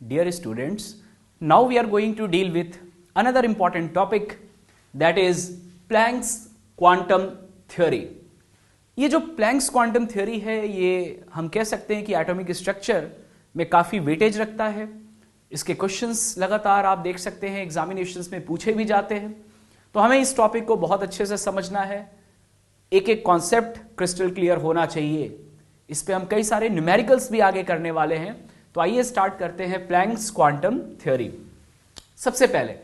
Dear students, now we are going to deal with another important topic, that is Planck's quantum theory. ये जो planks quantum theory है ये हम कह सकते हैं कि एटॉमिक स्ट्रक्चर में काफ़ी वेटेज रखता है. इसके क्वेश्चंस लगातार आप देख सकते हैं एग्जामिनेशंस में पूछे भी जाते हैं. तो हमें इस टॉपिक को बहुत अच्छे से समझना है. एक एक कॉन्सेप्ट क्रिस्टल क्लियर होना चाहिए. इस पे हम कई सारे न्यूमेरिकल्स भी आगे करने वाले हैं. तो आइए स्टार्ट करते हैं प्लैंक्स क्वांटम थ्योरी. सबसे पहले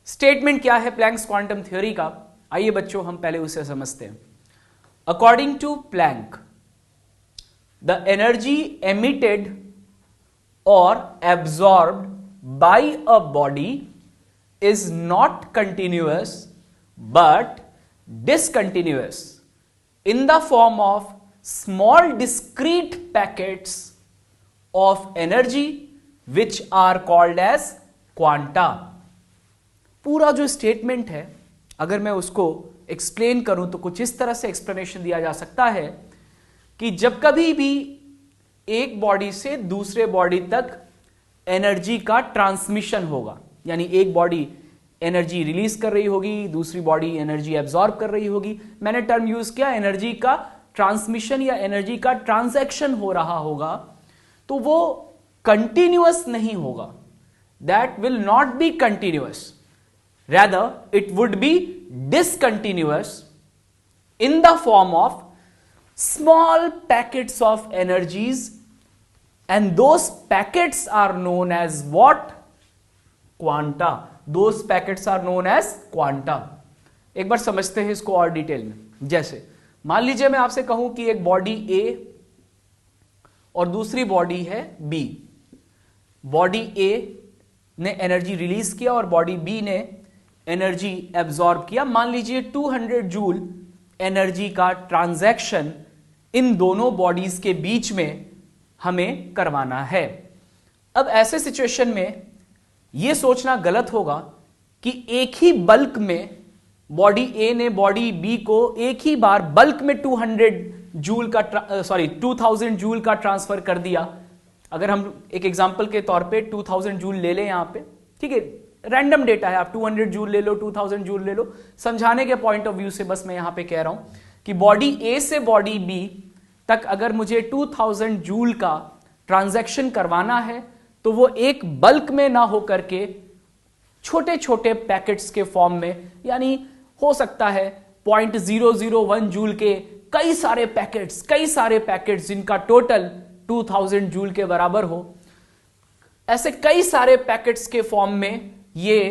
स्टेटमेंट क्या है प्लैंक्स क्वांटम थ्योरी का, आइए बच्चों हम पहले उसे समझते हैं. According to Planck, the energy emitted or absorbed by a body is not continuous but discontinuous in the form of small discrete packets of energy which are called as quanta. पूरा जो स्टेटमेंट है अगर मैं उसको explain करूं तो कुछ इस तरह से एक्सप्लेनेशन दिया जा सकता है कि जब कभी भी एक बॉडी से दूसरे बॉडी तक एनर्जी का ट्रांसमिशन होगा, यानी एक बॉडी एनर्जी रिलीज कर रही होगी, दूसरी बॉडी एनर्जी एब्जॉर्ब कर रही होगी. मैंने टर्म यूज किया एनर्जी का ट्रांसमिशन या एनर्जी का ट्रांजैक्शन हो रहा होगा, तो वो कंटिन्यूअस नहीं होगा. That will not be continuous, rather it would be discontinuous in the form of small packets of energies, and those packets are known as what? Quanta. Those packets are known as quanta. एक बार समझते हैं इसको और detail में. जैसे मान लीजिए मैं आपसे कहूं कि एक बॉडी A और दूसरी बॉडी है B. बॉडी A ने एनर्जी रिलीज किया और बॉडी B ने एनर्जी एब्जॉर्ब किया. मान लीजिए 200 जूल एनर्जी का ट्रांजैक्शन इन दोनों बॉडीज के बीच में हमें करवाना है. अब ऐसे सिचुएशन में यह सोचना गलत होगा कि एक ही बल्क में बॉडी ए ने बॉडी बी को एक ही बार बल्क में 2000 जूल का ट्रांसफर कर दिया. अगर हम एक एग्जांपल के तौर पे 2000 जूल ले लें यहां पे, ठीक है, रैंडम डेटा है, आप 200 जूल ले लो, 2000 जूल ले लो, समझाने के पॉइंट ऑफ व्यू से बस मैं यहां पे कह रहा हूं कि बॉडी ए से बॉडी बी तक अगर मुझे 2000 जूल का ट्रांजैक्शन करवाना है तो वो एक बल्क में ना हो करके छोटे छोटे पैकेट्स के फॉर्म में, यानी हो सकता है 0.001 जूल के कई सारे पैकेट्स जिनका टोटल 2000 जूल के बराबर हो, ऐसे कई सारे पैकेट्स के फॉर्म में ये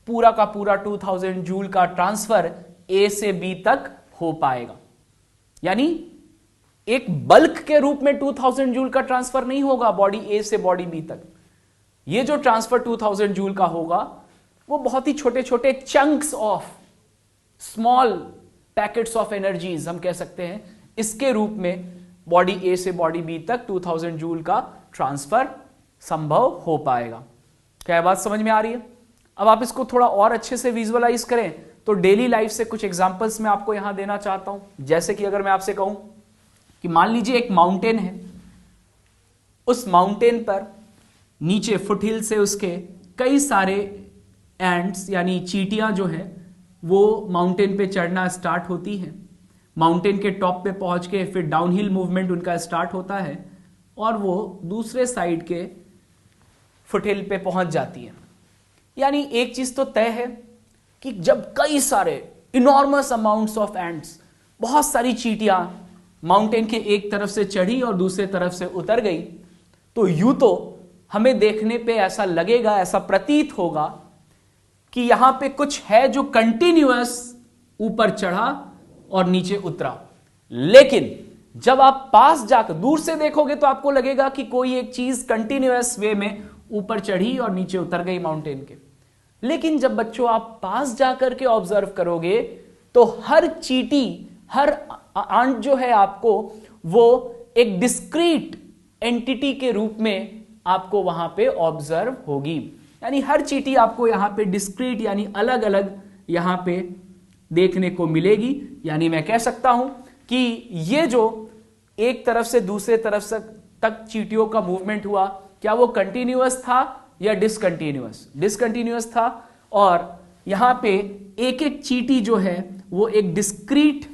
पूरा का पूरा 2000 जूल का ट्रांसफर ए से बी तक हो पाएगा. यानी एक बल्क के रूप में 2000 जूल का ट्रांसफर नहीं होगा बॉडी ए से बॉडी बी तक. ये जो ट्रांसफर 2000 जूल का होगा वो बहुत ही छोटे छोटे chunks of small packets of energies हम कह सकते हैं, इसके रूप में बॉडी ए से बॉडी बी तक 2000 जूल का ट्रांसफर संभव हो पाएगा. क्या बात समझ में आ रही है? अब आप इसको थोड़ा और अच्छे से विजुअलाइज करें तो डेली लाइफ से कुछ एग्जांपल्स मैं आपको यहां देना चाहता हूं. जैसे कि अगर मैं आपसे कहूं कि मान लीजिए एक माउंटेन है, उस माउंटेन पर नीचे फुटहिल से उसके कई सारे एंट्स यानी चींटियां जो हैं वो माउंटेन पे चढ़ना स्टार्ट होती हैं. माउंटेन के टॉप पे पहुंच के फिर डाउनहिल मूवमेंट उनका स्टार्ट होता है और वो दूसरे साइड के फुटहिल पे पहुंच जाती है. यानी एक चीज तो तय है कि जब कई सारे इनॉर्मस अमाउंट्स ऑफ एंट्स, बहुत सारी चींटियां माउंटेन के एक तरफ से चढ़ी और दूसरे तरफ से उतर गई, तो यूं तो हमें देखने पे ऐसा लगेगा, ऐसा प्रतीत होगा कि यहां पे कुछ है जो कंटिन्यूअस ऊपर चढ़ा और नीचे उतरा. लेकिन जब आप पास जाकर दूर से देखोगे तो आपको लगेगा कि कोई एक चीज कंटिन्यूअस वे में ऊपर चढ़ी और नीचे उतर गई माउंटेन के. लेकिन जब बच्चों आप पास जाकर के ऑब्जर्व करोगे तो हर चींटी, हर आंट जो है आपको वो एक डिस्क्रीट एंटिटी के रूप में आपको वहां पे ऑब्जर्व होगी. यानी हर चींटी आपको यहां पे डिस्क्रीट यानी अलग अलग यहां पे देखने को मिलेगी. यानी मैं कह सकता हूं कि ये जो एक तरफ से दूसरे तरफ तक चींटियों का मूवमेंट हुआ, क्या वो कंटिन्यूअस था या डिसकंटिन्यूअस? डिसकंटिन्यूअस था। और यहां पे एक एक चींटी जो है वो एक डिस्क्रीट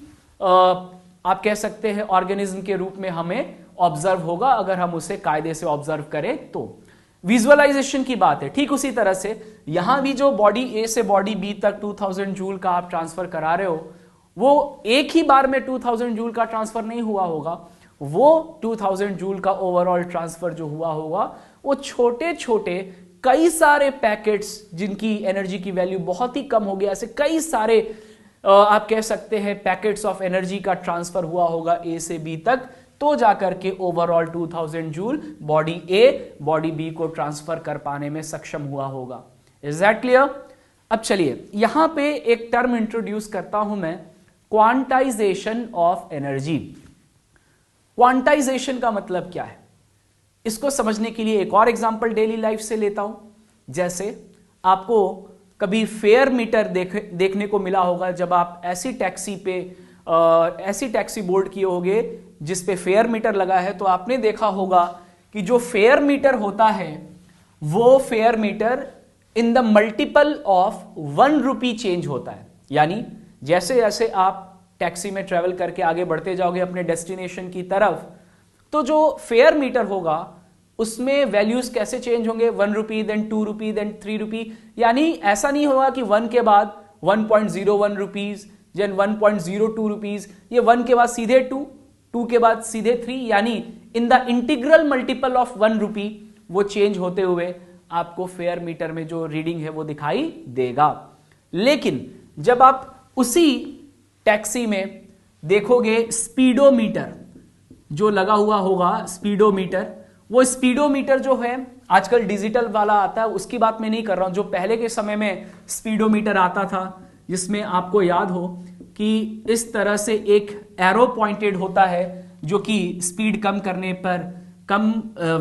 आप कह सकते हैं ऑर्गेनिज्म के रूप में हमें ऑब्जर्व होगा, अगर हम उसे कायदे से ऑब्जर्व करें तो। विजुअलाइजेशन की बात है, ठीक उसी तरह से यहां भी जो बॉडी ए से बॉडी बी तक 2000 जूल का आप ट्रांसफर करा रहे हो, वो एक ही बार में 2000 जूल का ट्रांसफर नहीं हुआ होगा, वो 2000 जूल का ओवरऑल ट्रांसफर जो हुआ होगा वो छोटे छोटे कई सारे पैकेट्स जिनकी एनर्जी की वैल्यू बहुत ही कम होगी, ऐसे कई सारे आप कह सकते हैं पैकेट्स ऑफ एनर्जी का ट्रांसफर हुआ होगा ए से बी तक, तो जाकर के overall 2000 joule body A body B को ट्रांसफर कर पाने में सक्षम हुआ होगा। Is that clear? अब चलिए यहां पे एक टर्म इंट्रोड्यूस करता हूं मैं, क्वांटाइजेशन ऑफ एनर्जी। क्वांटाइजेशन का मतलब क्या है, इसको समझने के लिए एक और एग्जांपल डेली लाइफ से लेता हूं। जैसे आपको कभी फेयर मीटर देखने को मिला होगा, जब आप ऐसी टैक्सी पे ऐसी टैक्सी बोर्ड किए होगे जिस पे फेयर मीटर लगा है, तो आपने देखा होगा कि जो फेयर मीटर होता है वो fare meter in the multiple of 1 rupee change होता है। यानी जैसे जैसे आप टैक्सी में ट्रेवल करके आगे बढ़ते जाओगे अपने डेस्टिनेशन की तरफ, तो जो फेयर मीटर होगा उसमें वैल्यूज कैसे चेंज होंगे, 1 रुपी, देन 2 रुपी, देन 3 रुपी। यानी ऐसा नहीं होगा कि 1 के बाद 1.01 रुपीज, देन 1.02 रुपीज, ये 1 के बाद सीधे 2, 2 के बाद सीधे 3, यानी in the integral multiple of 1 रुपी वो चेंज होते हुए आपको फेयर मीटर में जो रीडिंग है वो दिखाई देगा। लेकिन जब आप उसी टैक्सी में देखोगे स्पीडोमीटर जो लगा हुआ होगा, स्पीडोमीटर, वो स्पीडोमीटर जो है आजकल डिजिटल वाला आता है, उसकी बात मैं नहीं कर रहा हूं। जो पहले के समय में स्पीडोमीटर आता था जिसमें आपको याद हो कि इस तरह से एक एरो पॉइंटेड होता है जो कि स्पीड कम करने पर कम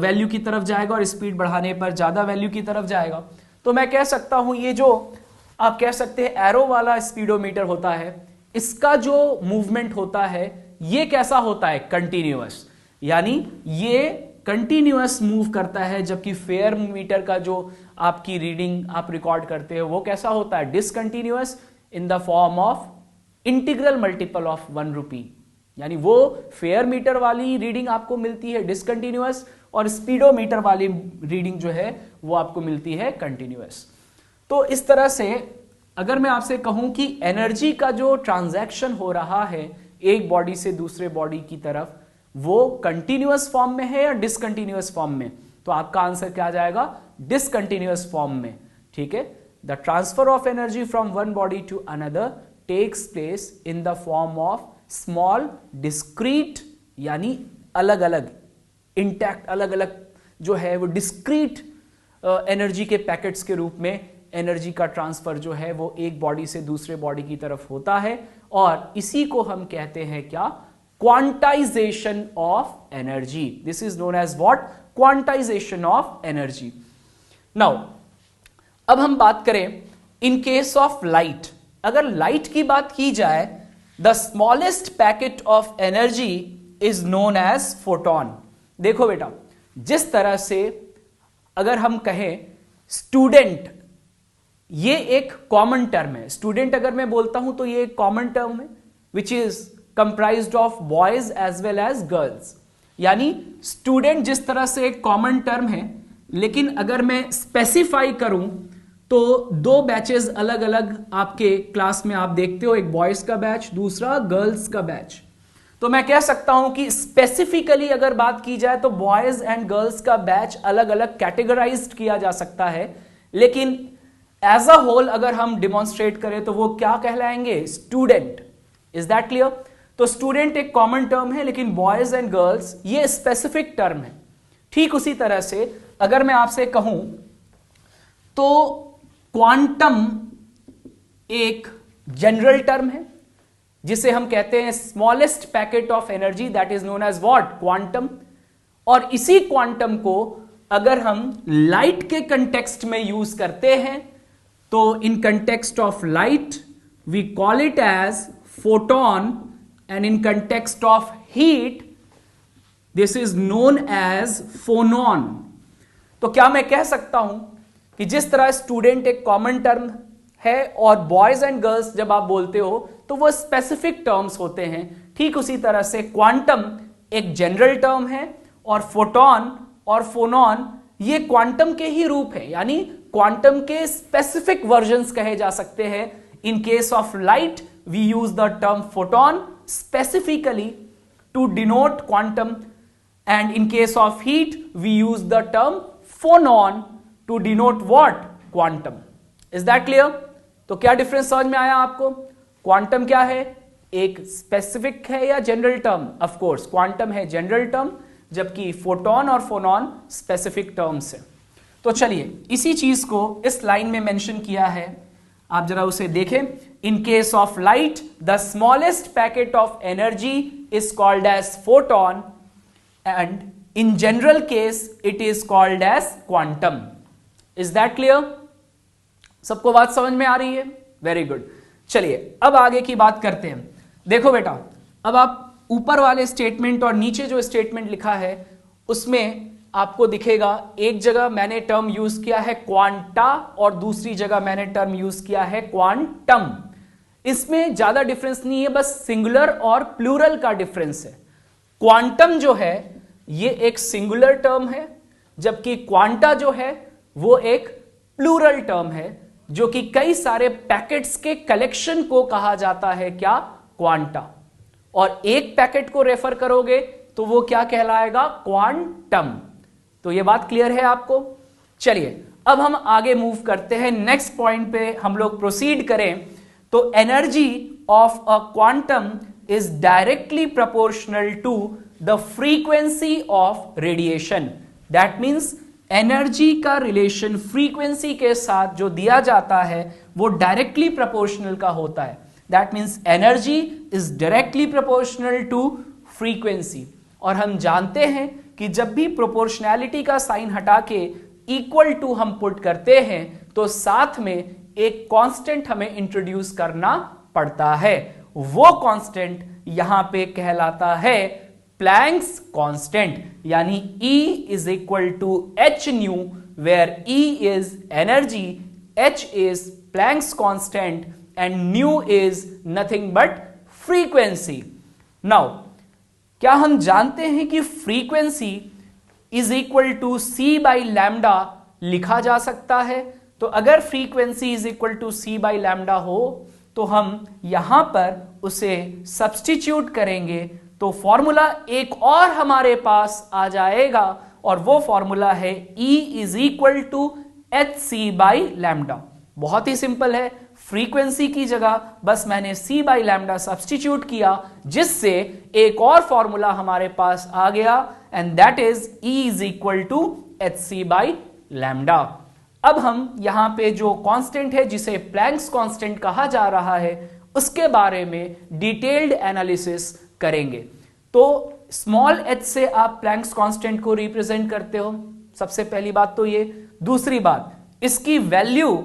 वैल्यू की तरफ जाएगा और स्पीड बढ़ाने पर ज्यादा वैल्यू की तरफ जाएगा। तो मैं कह सकता हूं ये जो आप कह सकते हैं एरो वाला स्पीडोमीटर होता है, इसका जो मूवमेंट होता है ये कैसा होता है, कंटिन्यूअस। यानी ये कंटिन्यूअस मूव करता है, जबकि फेयर मीटर का जो आपकी रीडिंग आप रिकॉर्ड करते हैं वो कैसा होता है, discontinuous in the form of integral multiple of 1 रुपी। यानी वो फेयर मीटर वाली रीडिंग आपको मिलती है डिसकंटिन्यूअस और स्पीडोमीटर वाली रीडिंग जो है वो आपको मिलती है कंटिन्यूअस। तो इस तरह से अगर मैं आपसे कहूं कि एनर्जी का जो ट्रांजैक्शन हो रहा है एक बॉडी से दूसरे बॉडी की तरफ, वो कंटिन्यूअस फॉर्म में है या डिसकंटिन्यूअस फॉर्म में, तो आपका आंसर क्या आ जाएगा, डिसकंटिन्यूअस फॉर्म में। ठीक है, the transfer of energy from one body to another takes place in the form of small discrete, यानी अलग अलग इंटैक्ट, अलग अलग जो है वो डिस्क्रीट एनर्जी के पैकेट्स के रूप में एनर्जी का ट्रांसफर जो है वो एक बॉडी से दूसरे बॉडी की तरफ होता है, और इसी को हम कहते हैं क्या, quantization of energy. This is known as what, quantization of energy. Now अब हम बात करें इन केस ऑफ लाइट। अगर लाइट की बात की जाए, the smallest packet of energy is known as photon. देखो बेटा, जिस तरह से अगर हम कहें स्टूडेंट, ये एक कॉमन टर्म है। स्टूडेंट अगर मैं बोलता हूं तो ये एक कॉमन टर्म है which is comprised of boys as well as girls. यानी स्टूडेंट जिस तरह से एक कॉमन टर्म है, लेकिन अगर मैं स्पेसिफाई करूं तो दो बैचेस अलग अलग आपके क्लास में आप देखते हो, एक बॉयज का बैच, दूसरा गर्ल्स का बैच। तो मैं कह सकता हूं कि स्पेसिफिकली अगर बात की जाए तो बॉयज एंड गर्ल्स का बैच अलग अलग कैटेगराइज्ड किया जा सकता है, लेकिन एज अ होल अगर हम डिमॉन्स्ट्रेट करें तो वो क्या कहलाएंगे, स्टूडेंट। Is that clear? तो स्टूडेंट एक कॉमन टर्म है, लेकिन बॉयज एंड गर्ल्स ये स्पेसिफिक टर्म है। ठीक उसी तरह से अगर मैं आपसे कहूं तो क्वांटम एक जनरल टर्म है जिसे हम कहते हैं smallest packet of energy, that is known as what, quantum. और इसी क्वांटम को अगर हम लाइट के कंटेक्स्ट में यूज करते हैं तो in context of light we call it as photon, and in context of heat this is known as phonon. तो क्या मैं कह सकता हूं कि जिस तरह स्टूडेंट एक कॉमन टर्म है और बॉयज एंड गर्ल्स जब आप बोलते हो तो वो स्पेसिफिक टर्म्स होते हैं, ठीक उसी तरह से क्वांटम एक जनरल टर्म है और फोटॉन और फोनॉन ये क्वांटम के ही रूप है, यानी क्वांटम के स्पेसिफिक वर्जन्स कहे जा सकते हैं। In case of light we use the term photon specifically to denote quantum, and in case of heat we use the term phonon to denote what, quantum. Is that clear? तो क्या difference समझ में आया आपको? Quantum क्या है? एक specific है या general term? Of course quantum है जनरल टर्म, जबकि फोटॉन और फोनॉन स्पेसिफिक टर्म्स है। तो चलिए इसी चीज को इस लाइन में मेंशन किया है, आप जरा उसे देखें। In case of light the smallest packet of energy is called as photon and in general case it is called as quantum. Is that clear? सबको बात समझ में आ रही है? Very good. चलिए अब आगे की बात करते हैं। देखो बेटा, अब आप ऊपर वाले स्टेटमेंट और नीचे जो स्टेटमेंट लिखा है उसमें आपको दिखेगा, एक जगह मैंने टर्म यूज किया है क्वांटा और दूसरी जगह मैंने टर्म यूज किया है क्वांटम। इसमें ज्यादा डिफरेंस नहीं है, बस सिंगुलर और प्लूरल का डिफरेंस है। क्वांटम जो है ये एक सिंगुलर टर्म है, जबकि क्वांटा जो है वो एक प्लूरल टर्म है, जो कि कई सारे पैकेट्स के कलेक्शन को कहा जाता है क्या, क्वांटा। और एक पैकेट को रेफर करोगे तो वो क्या कहलाएगा, क्वांटम। तो ये बात क्लियर है आपको? चलिए अब हम आगे मूव करते हैं, नेक्स्ट पॉइंट पे हम लोग प्रोसीड करें। तो energy of a quantum is directly proportional to the frequency of radiation. That means energy का रिलेशन फ्रीक्वेंसी के साथ जो दिया जाता है वो डायरेक्टली प्रोपोर्शनल का होता है। That means energy is directly proportional to frequency. और हम जानते हैं कि जब भी प्रोपोर्शनैलिटी का साइन हटा के इक्वल टू हम पुट करते हैं तो साथ में एक कांस्टेंट हमें इंट्रोड्यूस करना पड़ता है। वो कांस्टेंट यहां पे कहलाता है प्लैंक्स कांस्टेंट, यानी E is equal to H nu, where E is energy, H is Planck's constant and nu is nothing but frequency. Now क्या हम जानते हैं कि frequency is equal to C by lambda लिखा जा सकता है? तो अगर frequency is equal to C by lambda हो तो हम यहां पर उसे सब्स्टिट्यूट करेंगे तो फॉर्मूला एक और हमारे पास आ जाएगा, और वो फॉर्मूला है E is equal to H C by lambda. बहुत ही सिंपल है, फ्रीक्वेंसी की जगह बस मैंने C बाई लैम्डा सब्स्टिट्यूट किया, जिससे एक और फॉर्मूला हमारे पास आ गया, and that is E is equal to H C by lambda. अब हम यहां पे जो कांस्टेंट है जिसे प्लैंक्स कांस्टेंट कहा जा रहा है उसके बारे में डिटेल्ड एनालिसिस करेंगे। तो स्मॉल h से आप प्लैंक्स कांस्टेंट को रिप्रेजेंट करते हो, सबसे पहली बात तो ये। दूसरी बात, इसकी वैल्यू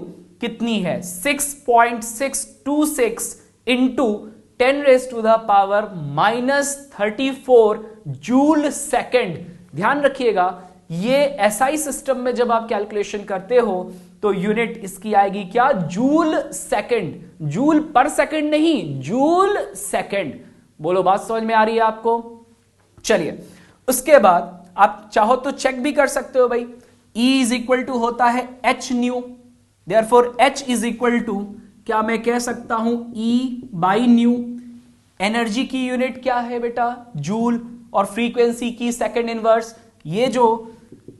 कितनी है, 6.626 into 10 raise to the power -34 joule second. ध्यान रखिएगा, ये एसआई सिस्टम में जब आप कैलकुलेशन करते हो तो यूनिट इसकी आएगी क्या, जूल सेकेंड। जूल पर सेकेंड नहीं, जूल सेकेंड। बोलो बात समझ में आ रही है आपको? चलिए उसके बाद आप चाहो तो चेक भी कर सकते हो भाई, E इज इक्वल टू होता है H nu, therefore H is equal to, क्या मैं कह सकता हूं E बाई न्यू। एनर्जी की यूनिट क्या है बेटा, जूल, और फ्रीक्वेंसी की सेकंड इनवर्स। ये जो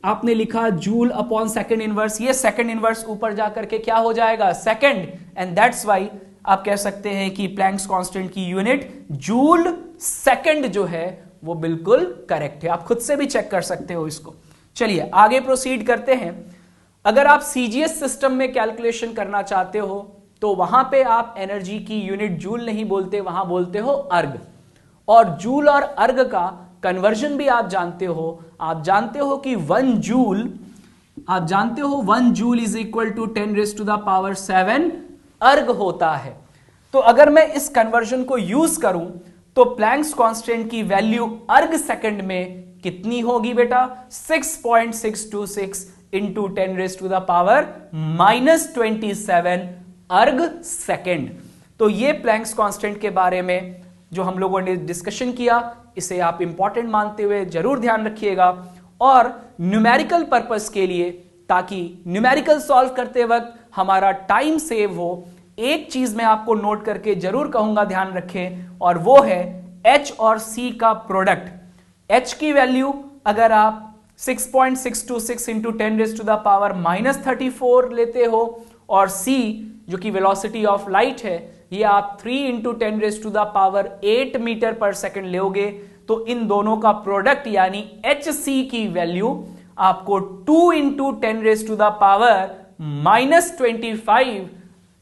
आपने लिखा जूल अपॉन सेकंड इनवर्स, ये सेकंड इनवर्स ऊपर जाकर के क्या हो जाएगा, सेकंड, एंड दैट्स वाई आप कह सकते हैं कि प्लैंक्स कांस्टेंट की यूनिट जूल सेकंड जो है वो बिल्कुल करेक्ट है। आप खुद से भी चेक कर सकते हो इसको। चलिए आगे प्रोसीड करते हैं। अगर आप सीजीएस सिस्टम में कैलकुलेशन करना चाहते हो तो वहां पे आप एनर्जी की यूनिट जूल नहीं बोलते, वहां बोलते हो अर्ग। और जूल और अर्ग का कन्वर्जन भी आप जानते हो। आप जानते हो कि 1 joule is equal to 10 raise to the power 7 erg होता है। तो अगर मैं इस कन्वर्जन को यूज करूं तो प्लैंक्स कांस्टेंट की वैल्यू अर्ग सेकंड में कितनी होगी बेटा, 6.626 इंटू 10⁻⁻27 अर्ग सेकेंड। तो ये प्लैंक्स कांस्टेंट के बारे में जो हम लोगों ने डिस्कशन किया, इसे आप इंपॉर्टेंट मानते हुए जरूर ध्यान रखिएगा। और न्यूमेरिकल पर्पस के लिए, ताकि न्यूमेरिकल सॉल्व करते वक्त हमारा टाइम सेव हो, एक चीज मैं आपको नोट करके जरूर कहूंगा ध्यान रखें, और वो है H और C का प्रोडक्ट। H की वैल्यू अगर आप 6.626 इंटू 10⁻⁻34 लेते हो, और C जो कि वेलोसिटी ऑफ लाइट है, ये आप 3 इंटू 10⁻8 मीटर पर सेकेंड लोगे, तो इन दोनों का प्रोडक्ट यानी HC की वैल्यू आपको 2 इंटू 10⁻⁻25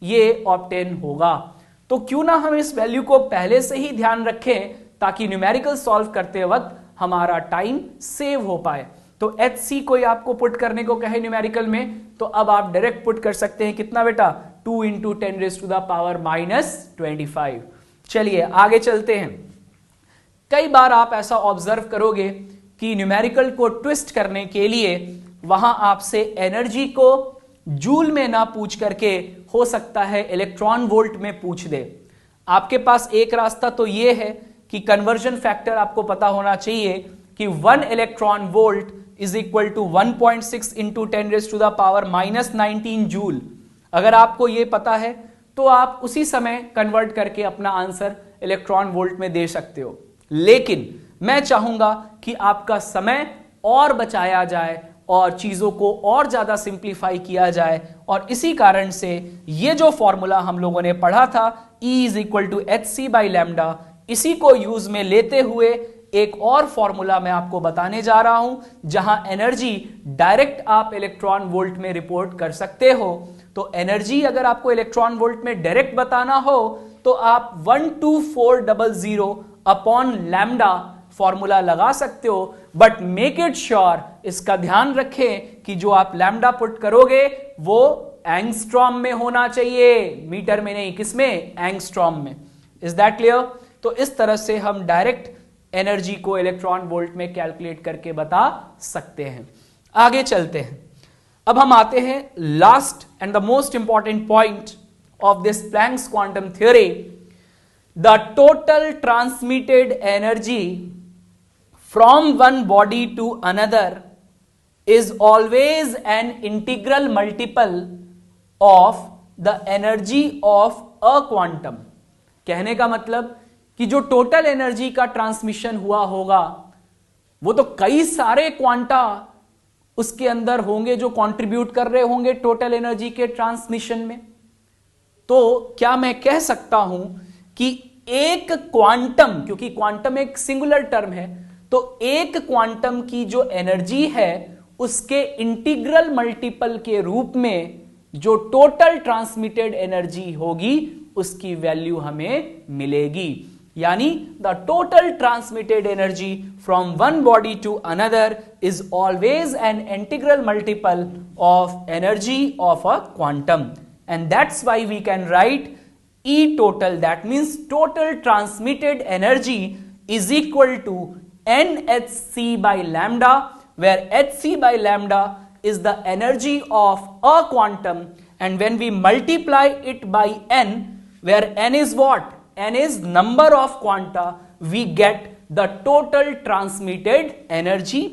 ये ऑब्टेन होगा। तो क्यों ना हम इस वैल्यू को पहले से ही ध्यान रखें, ताकि न्यूमेरिकल सॉल्व करते वक्त हमारा टाइम सेव हो पाए। तो HC कोई आपको पुट करने को कहे न्यूमेरिकल में, तो अब आप डायरेक्ट पुट कर सकते हैं कितना बेटा, 2 इंटू 10⁻⁻25। चलिए आगे चलते हैं। कई बार आप ऐसा ऑब्जर्व करोगे कि न्यूमेरिकल को ट्विस्ट करने के लिए वहां आपसे एनर्जी को जूल में ना पूछ करके हो सकता है इलेक्ट्रॉन वोल्ट में पूछ दे। आपके पास एक रास्ता तो यह है कि कन्वर्जन फैक्टर आपको पता होना चाहिए कि 1 electron volt is equal to 1.6 into 10⁻⁻19 joule. अगर आपको यह पता है तो आप उसी समय कन्वर्ट करके अपना आंसर इलेक्ट्रॉन वोल्ट में दे सकते हो। लेकिन मैं चाहूंगा कि आपका समय और बचाया जाए और चीजों को और ज्यादा सिंप्लीफाई किया जाए, और इसी कारण से ये जो फॉर्मूला हम लोगों ने पढ़ा था E is equal to HC/λ, इसी को यूज में लेते हुए एक और फॉर्मूला मैं आपको बताने जा रहा हूं, जहां एनर्जी डायरेक्ट आप इलेक्ट्रॉन वोल्ट में रिपोर्ट कर सकते हो। तो एनर्जी अगर आपको इलेक्ट्रॉन वोल्ट में डायरेक्ट बताना हो तो आप 12400 अपॉन लैम्डा फॉर्मूला लगा सकते हो, बट मेक इट श्योर, इसका ध्यान रखें कि जो आप लैम्डा पुट करोगे वो एंगस्ट्रॉम में होना चाहिए, मीटर में नहीं। किसमें? एंगस्ट्रॉम में। Is that clear? तो इस तरह से हम डायरेक्ट एनर्जी को इलेक्ट्रॉन वोल्ट में कैलकुलेट करके बता सकते हैं। आगे चलते हैं। अब हम आते हैं last and the most important point of this Planck's quantum theory, the total transmitted energy from one body to another is always an integral multiple of the energy of a quantum। कहने का मतलब कि जो total energy का transmission हुआ होगा वो तो कई सारे क्वांटा उसके अंदर होंगे जो कंट्रीब्यूट कर रहे होंगे टोटल एनर्जी के ट्रांसमिशन में। तो क्या मैं कह सकता हूं कि एक क्वांटम, क्योंकि क्वांटम एक सिंगुलर टर्म है, तो एक क्वांटम की जो एनर्जी है उसके इंटीग्रल मल्टीपल के रूप में जो टोटल ट्रांसमिटेड एनर्जी होगी उसकी वैल्यू हमें मिलेगी। यानी the total transmitted energy from one body to another is always an integral multiple of energy of a quantum, and that's why we can write E total, that means total transmitted energy is equal to NhC/λ, where Hc/λ is the energy of a quantum, and when we multiply it by n, where n is what? N is number of quanta, we get the total transmitted energy,